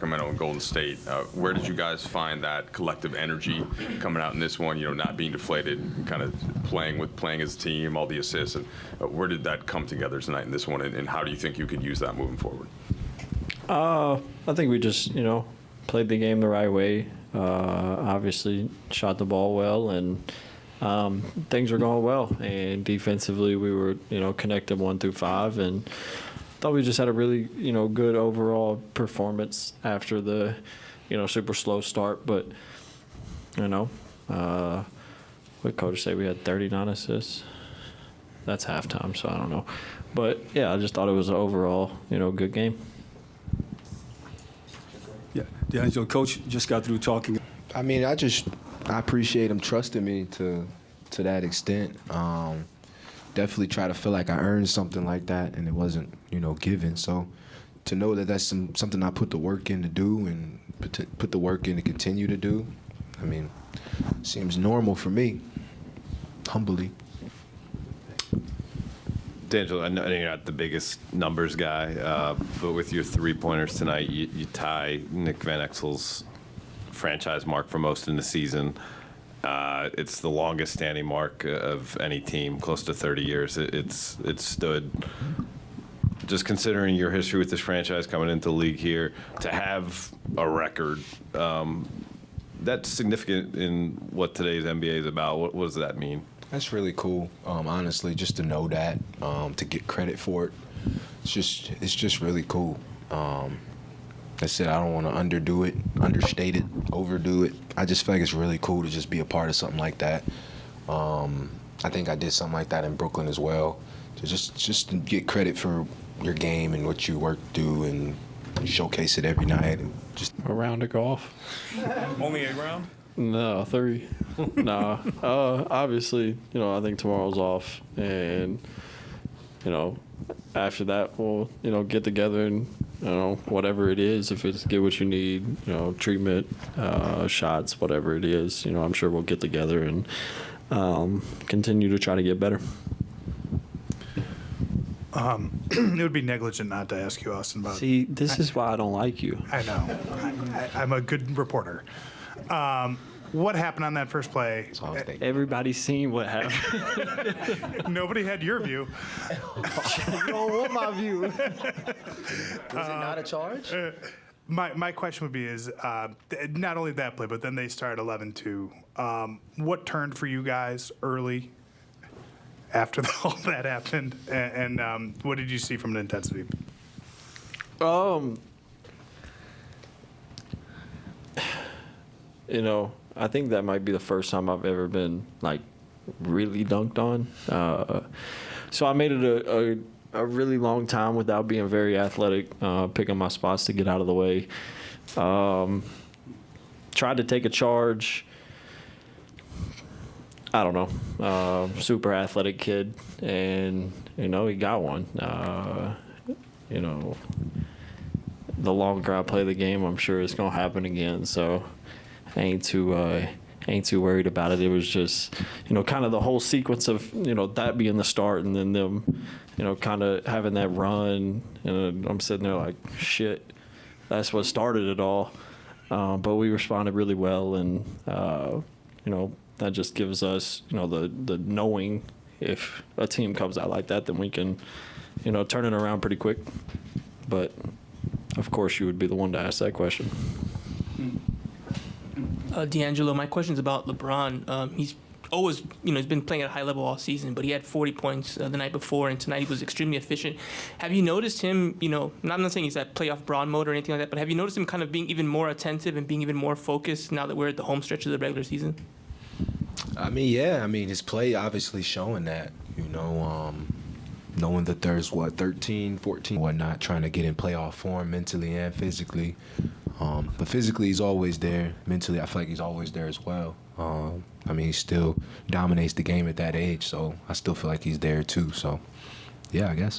Sacramento and Golden State. Where did you guys find that collective energy coming out in this one? Not being deflated, kind of playing as a team, all the assists, and where did that come together tonight in this one? And how do you think you could use that moving forward? I think we just played the game the right way. Obviously, shot the ball well, and things were going well. And defensively, we were connected 1 through 5, and thought we just had a really, good overall performance after the, super slow start. But, what coach say we had 39 assists? That's halftime, so I don't know. But, yeah, I just thought it was an overall, good game. Yeah, D'Angelo, Coach just got through talking. I mean, I appreciate him trusting me to that extent. Definitely try to feel like I earned something like that, and it wasn't, given. So to know that that's something I put the work in to do and put the work in to continue to do, I mean, seems normal for me, humbly. D'Angelo, I know you're not the biggest numbers guy, but with your three-pointers tonight, you tie Nick Van Exel's franchise mark for most in the season. It's the longest standing mark of any team, close to 30 years. It's stood. Just considering your history with this franchise coming into the league here, to have a record, that's significant in what today's NBA is about. What does that mean? That's really cool, honestly, just to know that, to get credit for it. It's just really cool. I said I don't want to underdo it, understate it, overdo it. I just feel like it's really cool to just be a part of something like that. I think I did something like that in Brooklyn as well. To just to get credit for your game and what you work through and showcase it every night. And just A round of golf. Only a round? No, 3. Nah. Obviously, I think tomorrow's off, and after that we'll get together and whatever it is, if it's get what you need, treatment, shots, whatever it is, I'm sure we'll get together and continue to try to get better. It would be negligent not to ask you, Austin, about. See, this is why I don't like you. I know. I'm a good reporter. What happened on that first play? Everybody's seen what happened. Nobody had your view. You don't want my view. Was it not a charge? My question would be is not only that play, but then they started 11-2. What turned for you guys early after all that happened, and what did you see from an intensity? I think that might be the first time I've ever been really dunked on. So I made it a really long time without being very athletic, picking my spots to get out of the way. Tried to take a charge. I don't know, super athletic kid, and he got one. The longer I play the game, I'm sure it's gonna happen again. So I ain't too worried about it. It was just kind of the whole sequence of that being the start, and then them kind of having that run, and I'm sitting there like, shit, that's what started it all. But we responded really well, and that just gives us, the knowing if a team comes out like that, then we can, turn it around pretty quick. But, of course, you would be the one to ask that question. D'Angelo, my question's about LeBron. He's always, he's been playing at a high level all season, but he had 40 points the night before, and tonight he was extremely efficient. Have you noticed him, I'm not saying he's at playoff Bron mode or anything like that, but have you noticed him kind of being even more attentive and being even more focused now that we're at the home stretch of the regular season? His play obviously showing that, knowing that there's 13, 14, whatnot, trying to get in playoff form mentally and physically. But physically, he's always there. Mentally, I feel like he's always there as well. He still dominates the game at that age, so I still feel like he's there too. So, yeah, I guess.